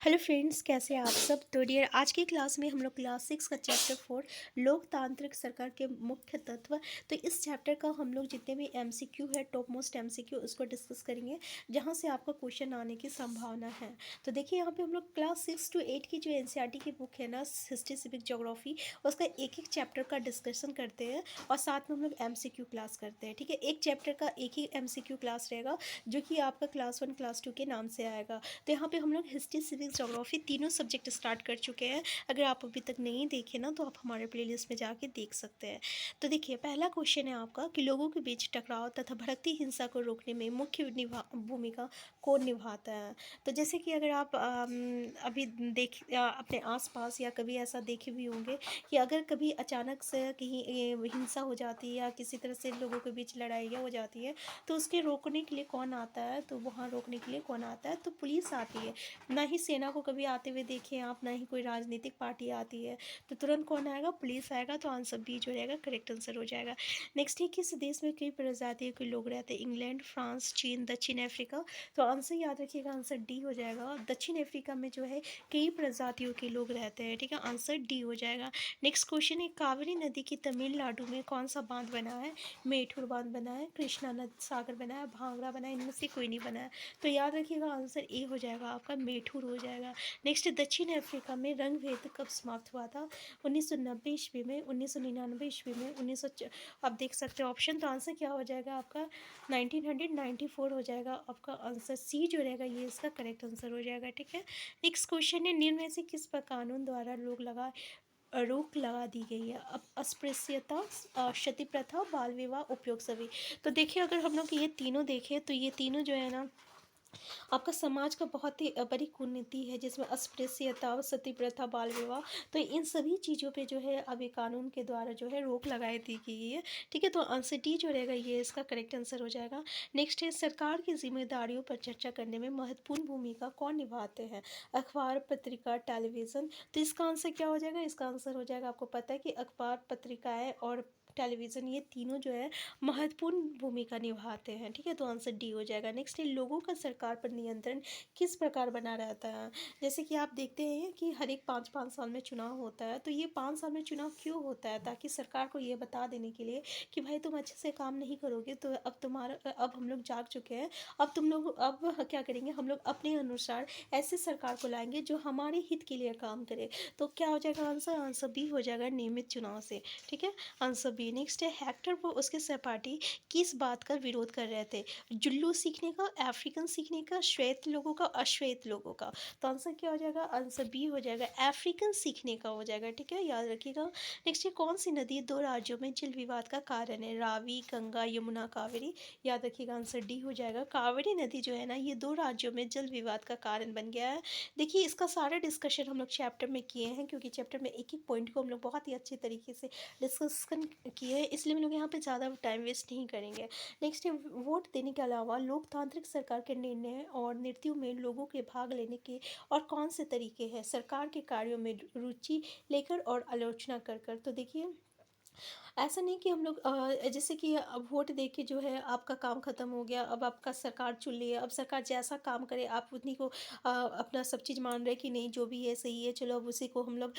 Hello friends, कैसे हैं आप सब। तो डियर, आज की क्लास में हम लोग क्लास 6 का चैप्टर 4 लोकतांत्रिक सरकार के मुख्य तत्व। तो इस चैप्टर का हम लोग जितने भी एमसीक्यू है, टॉप मोस्ट एमसीक्यू, उसको डिस्कस करेंगे जहां से आपका क्वेश्चन आने की संभावना है। तो देखिए, यहाँ पे हम लोग क्लास 6 to 8 की जो एनसीईआरटी की बुक है ना, हिस्ट्री सिविक ज्योग्राफी, उसका एक एक चैप्टर का डिस्कशन करते हैं और साथ में हम लोग एमसीक्यू क्लास करते हैं। ठीक है, एक चैप्टर का एक ही एमसीक्यू क्लास रहेगा जो कि आपका क्लास 1 क्लास 2 के नाम से आएगा। तो यहाँ पे हम लोग हिस्ट्री सिविक्स ज्योग्राफी तीनों सब्जेक्ट स्टार्ट कर चुके हैं। अगर आप अभी तक नहीं देखे ना, तो आप हमारे प्लेलिस्ट में जाके देख सकते हैं। तो देखिए, पहला क्वेश्चन है आपका कि लोगों के बीच टकराव तथा भड़कती हिंसा को रोकने में मुख्य भूमिका कौन निभाता है। तो जैसे कि अगर आप अभी अपने आसपास या कभी ऐसा देखे भी होंगे कि अगर कभी अचानक से कहीं हिंसा हो जाती है या किसी तरह से लोगों के बीच लड़ाइयाँ हो जाती है, तो उसके रोकने के लिए कौन आता है। तो वहाँ रोकने के लिए कौन आता है, तो पुलिस आती है। ना ही सेना को कभी आते हुए देखे आप, ना ही कोई राजनीतिक पार्टी आती है। तो तुरंत कौन आएगा, पुलिस आएगा। तो आंसर बी जो रहेगा करेक्ट आंसर हो जाएगा। नेक्स्ट है, किस देश में कई प्रजातियों के लोग रहते हैं। इंग्लैंड, फ्रांस, चीन, दक्षिण अफ्रीका। तो आंसर याद रखिएगा, आंसर डी हो जाएगा। दक्षिण अफ्रीका में जो है कई प्रजातियों के लोग रहते हैं। ठीक है, आंसर डी हो जाएगा। नेक्स्ट क्वेश्चन है, कावेरी नदी की तमिलनाडु में कौन सा बांध बना है। मेठूर बांध बना है, कृष्णा नदी सागर बना है, भांगड़ा बना है, इनमें से कोई नहीं बना है। तो याद रखिएगा, आंसर ए हो जाएगा आपका, मेठूर हो जाएगा। नेक्स्ट, दक्षिण अफ्रीका में रंग भेद कब समाप्त हुआ था। 1990 ईस्वी में, 1999 ईस्वी में, 1900। आप देख सकते हैं ऑप्शन। तो आंसर क्या हो जाएगा आपका, 1994 हो जाएगा आपका। आंसर सी जो रहेगा ये इसका करेक्ट आंसर हो जाएगा। ठीक है, नेक्स्ट क्वेश्चन है, निम्न में से किस पर कानून द्वारा रोक लगा दी गई है। अब अस्पृश्यता, सती प्रथा, बाल विवाह, उपयोग सभी। तो देखिए, अगर हम लोग ये तीनों देखें तो ये तीनों जो है ना, आपका समाज का बहुत ही बड़ी कुनीति है, जिसमें अस्पृश्यता, सती प्रथा, बाल विवाह। तो इन सभी चीज़ों पे जो है अभी कानून के द्वारा जो है रोक लगाई दी गई है। ठीक है, तो आंसर डी जो रहेगा ये इसका करेक्ट आंसर हो जाएगा। नेक्स्ट है, सरकार की जिम्मेदारियों पर चर्चा करने में महत्वपूर्ण भूमिका कौन निभाते हैं। अखबार, पत्रिका, टेलीविज़न। तो इसका आंसर क्या हो जाएगा, इसका आंसर हो जाएगा, आपको पता है कि अखबार, पत्रिकाएँ और टेलीविज़न, ये तीनों जो है महत्वपूर्ण भूमिका निभाते हैं। ठीक है, तो आंसर डी हो जाएगा। नेक्स्ट है, लोगों का सरकार पर नियंत्रण किस प्रकार बना रहता है। जैसे कि आप देखते हैं कि हर एक 5-5 साल में चुनाव होता है। तो ये 5 साल में चुनाव क्यों होता है, ताकि सरकार को ये बता देने के लिए कि भाई तुम अच्छे से काम नहीं करोगे, तो अब हम लोग जाग चुके हैं। अब तुम लोग अब क्या करेंगे, हम लोग अपने अनुसार ऐसे सरकार को लाएंगे जो हमारे हित के लिए काम करे। तो क्या हो जाएगा आंसर, आंसर बी हो जाएगा, नियमित चुनाव से। ठीक है, आंसर बी। नेक्स्ट है, हेक्टर व उसके सहपाठी किस बात का विरोध कर रहे थे। जुल्लू सीखने का, अफ्रीकन सीखने का, श्वेत लोगों का, अश्वेत लोगों का। तो आंसर क्या हो जाएगा, आंसर बी हो जाएगा, अफ्रीकन सीखने का हो जाएगा। ठीक है, याद रखिएगा। नेक्स्ट है, कौन सी नदी दो राज्यों में जल विवाद का कारण है। रावी, गंगा, यमुना, कावेरी। याद रखिएगा, आंसर डी हो जाएगा। कावेरी नदी जो है ना, ये दो राज्यों में जल विवाद का कारण बन गया है। देखिए, इसका सारा डिस्कशन हम लोग चैप्टर में किए हैं, क्योंकि चैप्टर में एक एक पॉइंट को हम लोग बहुत ही अच्छे तरीके से डिस्कशन किए हैं, इसलिए हम लोग यहाँ पे ज़्यादा टाइम वेस्ट नहीं करेंगे। नेक्स्ट है, वोट देने के अलावा लोकतांत्रिक सरकार के निर्णय और नीतियों में लोगों के भाग लेने के और कौन से तरीके हैं। सरकार के कार्यों में रुचि लेकर और आलोचना कर कर। तो देखिए, ऐसा नहीं कि हम लोग जैसे कि अब वोट दे के जो है आपका काम ख़त्म हो गया, अब आपका सरकार चुन लिया, अब सरकार जैसा काम करे आप उन्हीं को अपना सब चीज़ मान रहे कि नहीं, जो भी है सही है, चलो अब उसी को हम लोग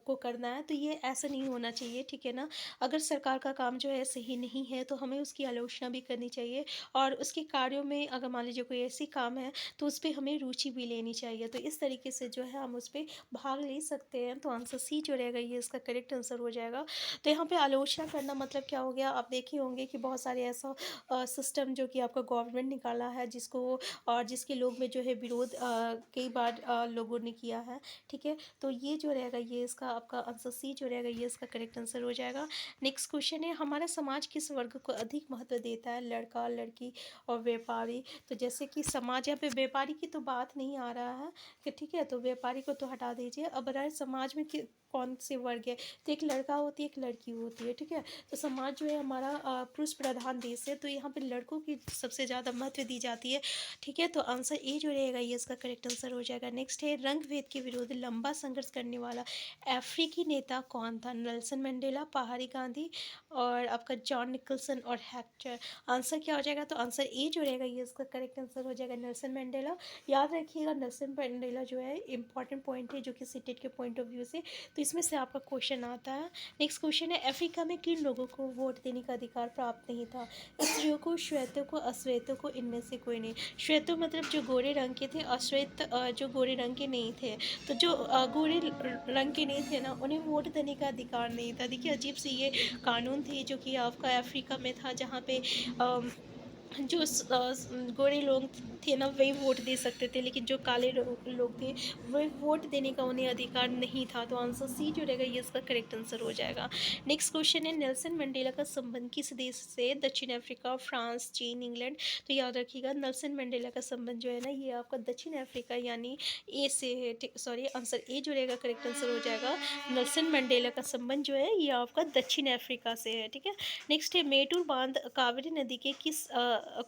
को करना है। तो ये ऐसा नहीं होना चाहिए। ठीक है ना, अगर सरकार का काम जो है सही नहीं है, तो हमें उसकी आलोचना भी करनी चाहिए, और उसके कार्यों में अगर मान लीजिए कोई ऐसी काम है, तो उस पर हमें रुचि भी लेनी चाहिए। तो इस तरीके से जो है हम उस पर भाग ले सकते हैं। तो आंसर सी जो रहेगा ये इसका करेक्ट आंसर हो जाएगा। तो यहाँ पे आलोचना करना मतलब क्या हो गया, आप देखे होंगे कि बहुत सारे ऐसा सिस्टम जो कि आपका गवर्नमेंट निकाला है, जिसको और जिसके लोग में जो है विरोध कई बार लोगों ने किया है। ठीक है, तो ये जो रहेगा ये इसका आपका आंसर सी जो रहेगा ये इसका करेक्ट आंसर हो जाएगा। नेक्स्ट क्वेश्चन है, हमारा समाज किस वर्ग को अधिक महत्व देता है। लड़का, लड़की और व्यापारी। तो जैसे कि समाज, यहाँ पे व्यापारी की तो बात नहीं आ रहा है कि ठीक है, तो व्यापारी को तो हटा दीजिए। अब अगर समाज में कौन से वर्ग है, तो एक लड़का होती है, एक लड़की होती होती है, ठीक है। तो समाज जो है हमारा पुरुष प्रधान देश है, तो यहाँ पे लड़कों की सबसे ज़्यादा महत्व दी जाती है, ठीक है। तो आंसर ए जो रहेगा ये इसका करेक्ट आंसर हो जाएगा। नेक्स्ट है, रंग भेद के विरुद्ध लंबा संघर्ष करने वाला अफ्रीकी नेता कौन था? नेल्सन मंडेला, पहाड़ी गांधी, और आपका जॉन निकलसन और हेक्टर। आंसर क्या हो जाएगा? तो आंसर ए जो रहेगा ये इसका करेक्ट आंसर हो जाएगा, नेल्सन मंडेला। याद रखिएगा नेल्सन मंडेला जो है इंपॉर्टेंट पॉइंट है जो कि सीटेट के पॉइंट ऑफ व्यू से, तो इसमें से आपका क्वेश्चन आता है। नेक्स्ट क्वेश्चन है, अफ्रीका में किन लोगों को वोट देने का अधिकार प्राप्त नहीं था? स्त्रियों को, श्वेतों को, अश्वेतों को, इनमें से कोई नहीं। श्वेतों मतलब जो गोरे रंग के थे, अश्वेत जो गोरे रंग के नहीं थे। तो जो गोरे रंग के नहीं थे ना, उन्हें वोट देने का अधिकार नहीं था। देखिए अजीब सी ये कानून थी जो कि आपका अफ्रीका में था, जहाँ पे जो गोरे लोग थे ना वही वोट दे सकते थे, लेकिन जो काले लोग थे वही वोट देने का उन्हें अधिकार नहीं था। तो आंसर सी जो रहेगा ये इसका करेक्ट आंसर हो जाएगा। नेक्स्ट क्वेश्चन है, नेल्सन मंडेला का संबंध किस देश से? दक्षिण अफ्रीका, फ्रांस, चीन, इंग्लैंड। तो याद रखिएगा नेल्सन मंडेला का संबंध जो है ना ये आपका दक्षिण अफ्रीका यानी ए से है, सॉरी आंसर ए जो रहेगा करेक्ट आंसर हो जाएगा। नेल्सन मंडेला का संबंध जो है ये आपका दक्षिण अफ्रीका से है, ठीक है। नेक्स्ट है, मेटूर बांध कावेरी नदी के किस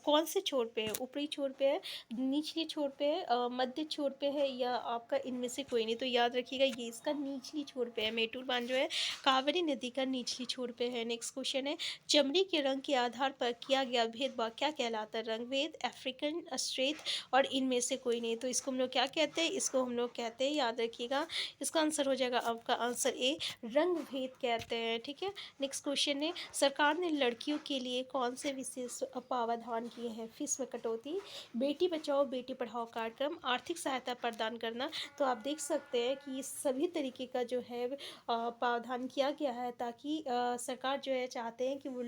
कौन से छोर पे है? ऊपरी छोर पे है, निचली छोर पे है, मध्य छोर पे है, या आपका इनमें से कोई नहीं? तो याद रखिएगा ये इसका निचली छोर पे है। मेटूर बांध जो है कावेरी नदी का निचली छोर पे है। नेक्स्ट क्वेश्चन है, चमड़ी के रंग के आधार पर किया गया भेदभाव क्या कहलाता है? रंग भेद, अफ्रीकन, श्वेत, और इनमें से कोई नहीं। तो इसको हम लोग क्या कहते हैं? इसको हम लोग कहते हैं, याद रखिएगा इसका आंसर हो जाएगा आपका आंसर ए, रंग भेद कहते हैं, ठीक है। नेक्स्ट क्वेश्चन है, सरकार ने लड़कियों के लिए कौन से विशेष प्रावधान किए हैं? फीस में कटौती, बेटी बचाओ बेटी पढ़ाओ कार्यक्रम, आर्थिक सहायता प्रदान करना। तो आप देख सकते हैं कि सभी तरीके का जो है प्रावधान किया गया है, ताकि सरकार जो है चाहते हैं कि वो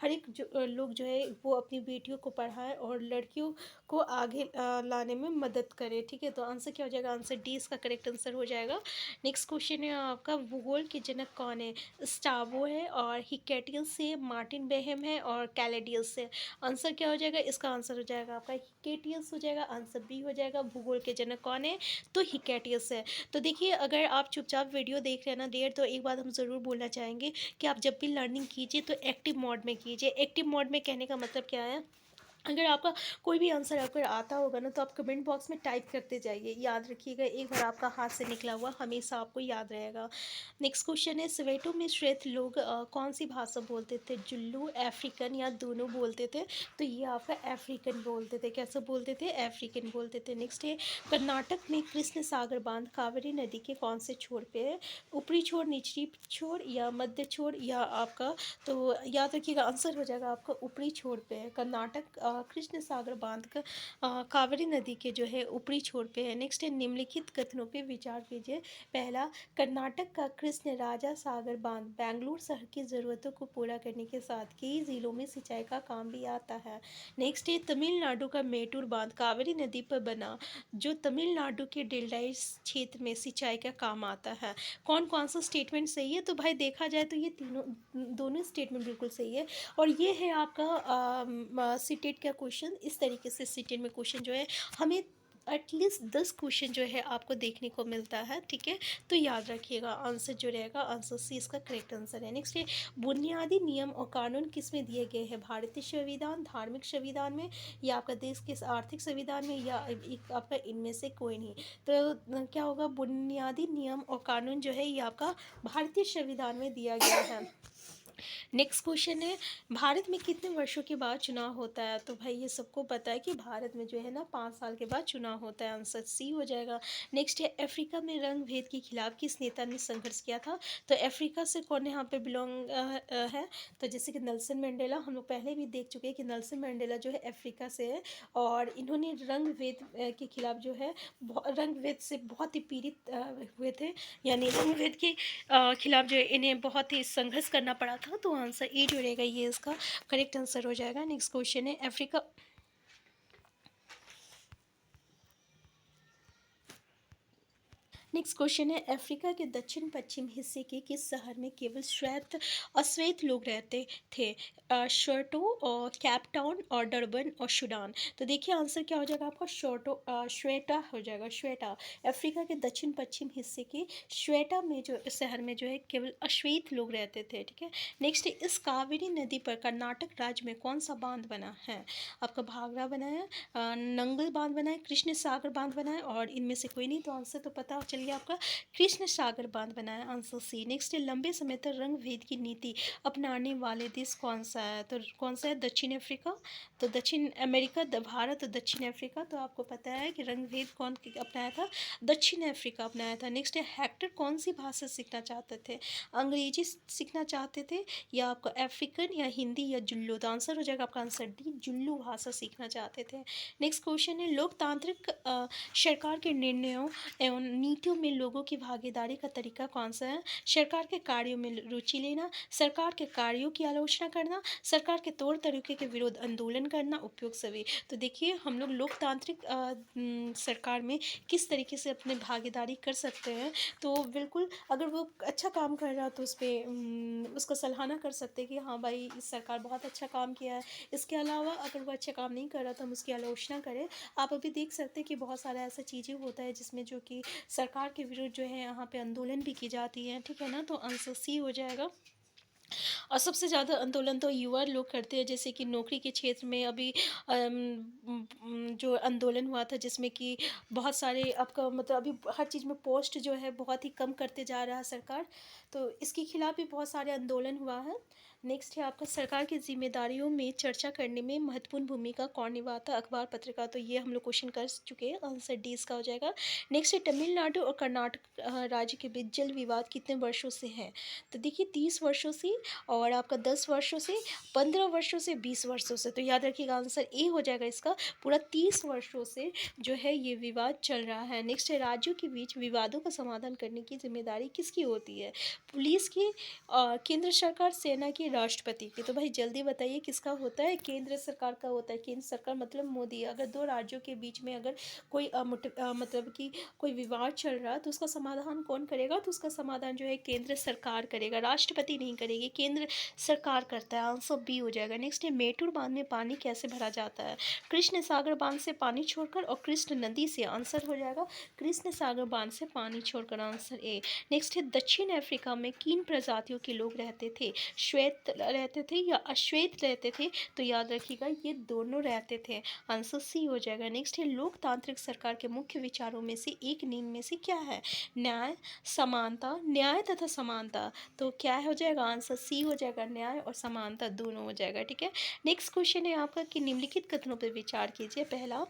हर एक लोग जो है वो अपनी बेटियों को पढ़ाएं और लड़कियों को आगे लाने में मदद करें, ठीक है। तो आंसर क्या हो जाएगा? आंसर डी इसका करेक्ट आंसर हो जाएगा। नेक्स्ट क्वेश्चन है आपका, भूगोल के जनक कौन है? स्ट्रैबो है, और हिकेटियस से, मार्टिन बेहम है, और कैलेडियस से। आंसर क्या हो जाएगा? इसका आंसर हो जाएगा आपका हिकेटियस हो जाएगा, आंसर बी हो जाएगा। भूगोल के जनक कौन है? तो हिकेटियस है। तो देखिए अगर आप चुपचाप वीडियो देख रहे हैं ना देर, तो एक बात हम ज़रूर बोलना चाहेंगे कि आप जब भी लर्निंग कीजिए तो एक्टिव मोड में कीजिए। एक्टिव मोड में कहने का मतलब क्या है? अगर आपका कोई भी आंसर अगर आता होगा ना तो आप कमेंट बॉक्स में टाइप करते जाइए। याद रखिएगा एक बार आपका हाथ से निकला हुआ हमेशा आपको याद रहेगा। नेक्स्ट क्वेश्चन है, स्वेटों में श्वेत लोग कौन सी भाषा बोलते थे? जुल्लू, अफ्रीकन, या दोनों बोलते थे? तो ये आपका अफ्रीकन बोलते थे। कैसे बोलते थे? अफ्रीकन बोलते थे। नेक्स्ट है, कर्नाटक में कृष्ण सागर बांध कावेरी नदी के कौन से छोर पे है? ऊपरी छोर, निचली छोर, या मध्य छोर, या आपका, तो याद रखिएगा आंसर हो जाएगा आपका ऊपरी छोर पे है। कर्नाटक कृष्ण सागर बांध का कावेरी नदी के जो है ऊपरी छोर पे है। नेक्स्ट है, निम्नलिखित कथनों पे विचार कीजिए। पहला, कर्नाटक का कृष्ण राजा सागर बांध बेंगलुरु शहर की ज़रूरतों को पूरा करने के साथ कई जिलों में सिंचाई का काम भी आता है। नेक्स्ट है, तमिलनाडु का मेटूर बांध कावेरी नदी पर बना जो तमिलनाडु के डेल्टाइस क्षेत्र में सिंचाई का काम आता है। कौन कौन सा स्टेटमेंट सही है? तो भाई देखा जाए तो ये तीनों दोनों स्टेटमेंट बिल्कुल सही है। और ये है आपका सीटेट का क्वेश्चन। इस तरीके से सीटेट में क्वेश्चन जो है हमें एटलीस्ट 10 क्वेश्चन जो है आपको देखने को मिलता है, ठीक है। तो याद रखिएगा आंसर जो रहेगा आंसर सी इसका करेक्ट आंसर है। नेक्स्ट है, बुनियादी नियम और कानून किस में दिए गए हैं? भारतीय संविधान, धार्मिक संविधान में, या आपका देश के आर्थिक संविधान में, या आपका इनमें से कोई नहीं? तो क्या होगा? बुनियादी नियम और कानून जो है ये आपका भारतीय संविधान में दिया गया है। नेक्स्ट क्वेश्चन है, भारत में कितने वर्षों के बाद चुनाव होता है? तो भाई ये सबको पता है कि भारत में जो है ना 5 साल के बाद चुनाव होता है। आंसर सी हो जाएगा। नेक्स्ट है, अफ्रीका में रंग भेद के खिलाफ किस नेता ने संघर्ष किया था? तो अफ्रीका से कौन यहाँ पे बिलोंग है? तो जैसे कि नेल्सन मंडेला, हम लोग पहले भी देख चुके हैं कि नेल्सन मंडेला जो है अफ्रीका से है, और इन्होंने रंग भेद के खिलाफ जो है रंग भेद से बहुत ही पीड़ित हुए थे, यानी रंग भेद के खिलाफ जो है इन्हें बहुत ही संघर्ष करना पड़ा था। तो आंसर ए जो रहेगा ये इसका करेक्ट आंसर हो जाएगा। नेक्स्ट क्वेश्चन है, अफ्रीका नेक्स्ट क्वेश्चन है, अफ्रीका के दक्षिण पश्चिम हिस्से के किस शहर में केवल श्वेत अश्वेत लोग रहते थे? शर्टो और कैपटाउन और डरबन और सूडान। तो देखिए आंसर क्या हो जाएगा आपका, श्वेटा हो जाएगा, श्वेटा। अफ्रीका के दक्षिण पश्चिम हिस्से के श्वेटा में जो शहर में जो है केवल अश्वेत लोग रहते थे, ठीक है। नेक्स्ट, इस कावेरी नदी पर कर्नाटक राज्य में कौन सा बांध बना है? आपका भागरा बना है, नंगल बांध बना है, कृष्ण सागर बांध बना है, और इनमें से कोई नहीं। तो आंसर तो पता चल गया आपका, कृष्ण सागर बांध बना है, आंसर सी। नेक्स्ट है, लंबे समय तक रंग भेद की नीति अपनाने वाले देश कौन सा है? तो कौन सा है? दक्षिण अफ्रीका। तो दक्षिण अमेरिका, भारत, दक्षिण अफ्रीका। तो आपको पता है कि रंग भेद कौन अपनाया था? दक्षिण अफ्रीका अपनाया था। नेक्स्ट है, हेक्टर कौन सी भाषा सीखना चाहते थे? अंग्रेजी सीखना चाहते थे, या आपका अफ्रीकन, या हिंदी, या जुल्लू? तो आंसर हो जाएगा आपका आंसर डी, जुल्लू भाषा सीखना चाहते थे। नेक्स्ट क्वेश्चन है, लोकतांत्रिक सरकार के निर्णयों एवं नीतियों में लोगों की भागीदारी का तरीका कौन सा है? सरकार के कार्यों में रुचि लेना, सरकार के कार्यों की आलोचना करना, सरकार के तौर तरीके के विरोध आंदोलन करना, उपयोग सभी। तो देखिए हम लोग लोकतांत्रिक सरकार में किस तरीके से अपने भागीदारी कर सकते हैं। तो बिल्कुल अगर वो अच्छा काम कर रहा तो उस पर उसका सराहना कर सकते हैं कि हाँ भाई इस सरकार बहुत अच्छा काम किया है। इसके अलावा अगर वो अच्छा काम नहीं कर रहा तो हम उसकी आलोचना करें। आप अभी देख सकते हैं कि बहुत सारा ऐसा चीज़ें होता है जिसमें जो कि सरकार के विरुद्ध जो है यहाँ पे आंदोलन भी की जाती है, ठीक है ना। तो आंसर सी हो जाएगा। और सबसे ज़्यादा आंदोलन तो युवा लोग करते हैं, जैसे कि नौकरी के क्षेत्र में अभी जो आंदोलन हुआ था जिसमें कि बहुत सारे आपका मतलब अभी हर चीज़ में पोस्ट जो है बहुत ही कम करते जा रहा है सरकार, तो इसके खिलाफ भी बहुत सारे आंदोलन हुआ है। नेक्स्ट है आपका, सरकार की जिम्मेदारियों में चर्चा करने में महत्वपूर्ण भूमिका कौन निभाता? अखबार पत्रिका। तो ये हम लोग क्वेश्चन कर चुके हैं, आंसर डी इसका हो जाएगा। नेक्स्ट है, तमिलनाडु और कर्नाटक राज्य के बीच जल विवाद कितने वर्षों से है? तो देखिए 30 वर्षों से, और आपका 10 वर्षों से, 15 वर्षों से, 20 वर्षों से। तो याद रखिएगा आंसर ए हो जाएगा इसका, पूरा 30 वर्षों से जो है ये विवाद चल रहा है। नेक्स्ट है, राज्यों के बीच विवादों का समाधान करने की जिम्मेदारी किसकी होती है? पुलिस की, केंद्र सरकार, सेना की, राष्ट्रपति की? तो भाई जल्दी बताइए किसका होता है? केंद्र सरकार का होता है। केंद्र सरकार मतलब मोदी। अगर दो राज्यों के बीच में अगर कोई मतलब कि कोई विवाद चल रहा है तो उसका समाधान कौन करेगा? तो उसका समाधान जो है केंद्र सरकार करेगा, राष्ट्रपति नहीं करेगी, केंद्र सरकार करता है, आंसर बी हो जाएगा। नेक्स्ट है, मेटूर बांध में पानी कैसे भरा जाता है? कृष्ण सागर बांध से पानी छोड़कर और कृष्ण नदी से, आंसर हो जाएगा कृष्ण सागर बांध से पानी छोड़कर, आंसर ए। नेक्स्ट है, दक्षिण अफ्रीका में किन प्रजातियों के लोग रहते थे? श्वेत रहते थे या अश्वेत रहते थे? तो याद रखिएगा ये दोनों रहते थे, आंसर सी हो जाएगा। नेक्स्ट है, लोकतांत्रिक सरकार के मुख्य विचारों में से एक निम्न में से क्या है? न्याय, समानता, न्याय तथा समानता। तो क्या हो जाएगा? आंसर सी हो जाएगा, न्याय और समानता दोनों हो जाएगा, ठीक है। नेक्स्ट क्वेश्चन है आपका कि निम्नलिखित कथनों पर विचार कीजिए। पहला,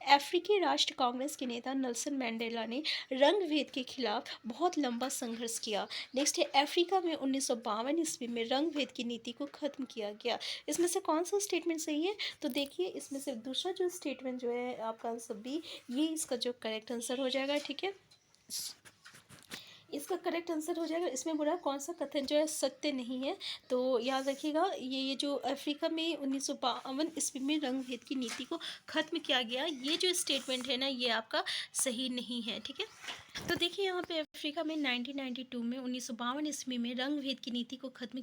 अफ्रीकी राष्ट्र कांग्रेस के नेता नेल्सन मंडेला ने रंग भेद के खिलाफ बहुत लंबा संघर्ष किया। नेक्स्ट है, अफ्रीका में 1952 ईस्वी में रंग भेद की नीति को खत्म किया गया। इसमें से कौन सा स्टेटमेंट सही है? तो देखिए इसमें से दूसरा जो स्टेटमेंट जो है आपका आंसर बी, ये इसका जो करेक्ट आंसर हो जाएगा, ठीक है। इसका करेक्ट आंसर हो जाएगा। इसमें बोला कौन सा कथन जो है सत्य नहीं है। तो याद रखिएगा ये जो अफ्रीका में 1952 ईस्वी में रंग भेद की नीति को खत्म किया गया, ये जो स्टेटमेंट है ना ये आपका सही नहीं है, ठीक है। तो देखिए यहाँ पे अफ्रीका में 1992 में 1952 ईस्वी में रंग भेद की नीति को खत्म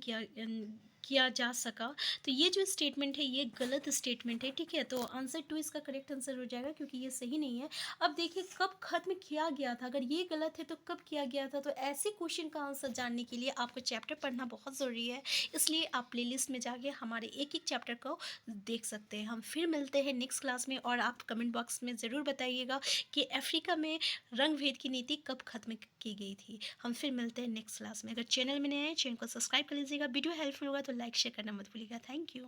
किया जा सका। तो ये जो स्टेटमेंट है ये गलत स्टेटमेंट है, ठीक है। तो आंसर 2 इसका करेक्ट आंसर हो जाएगा क्योंकि ये सही नहीं है। अब देखिए कब खत्म किया गया था, अगर ये गलत है तो कब किया गया था? तो ऐसे क्वेश्चन का आंसर जानने के लिए आपको चैप्टर पढ़ना बहुत ज़रूरी है, इसलिए आप प्लेलिस्ट में जाके हमारे एक एक चैप्टर को देख सकते हैं। हम फिर मिलते हैं नेक्स्ट क्लास में, और आप कमेंट बॉक्स में ज़रूर बताइएगा कि अफ्रीका में रंग भेद की नीति कब खत्म की गई थी। हम फिर मिलते हैं नेक्स्ट क्लास में। अगर चैनल में नए हैं चैनल को सब्सक्राइब कर लीजिएगा, वीडियो हेल्पफुल होगा तो लाइक शेयर करना मत भूलिएगा। Thank you.